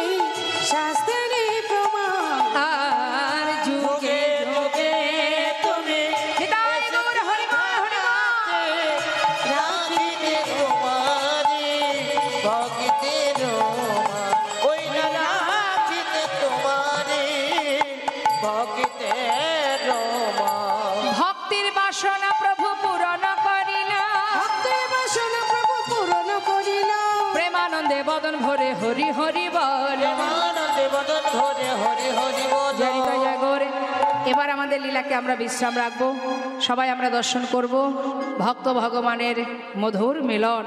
শাস্ত্রের প্রমাণ। আর যুগে যুগে তুমি হৃদয় গৌর হরি বল হরি বল। রাখিতে তোমারি ভক্তের মা। ওই না রাখিতে তোমারি ভক্তের মা। ভক্তির বাসনা প্রভু পূরণ করিল, ভক্তের বাসনা প্রভু পূরণ করিল। প্রেমানন্দে বদন ভরে হরি হরি বল। প্রেমানন্দে বদন ধরে হরি হরি বল। জয় হৃদয় জয় গৌর। এবার আমাদের লীলাকে আমরা বিশ্রাম রাখবো, সবাই আমরা দর্শন করব ভক্ত ভগবানের মধুর মিলন।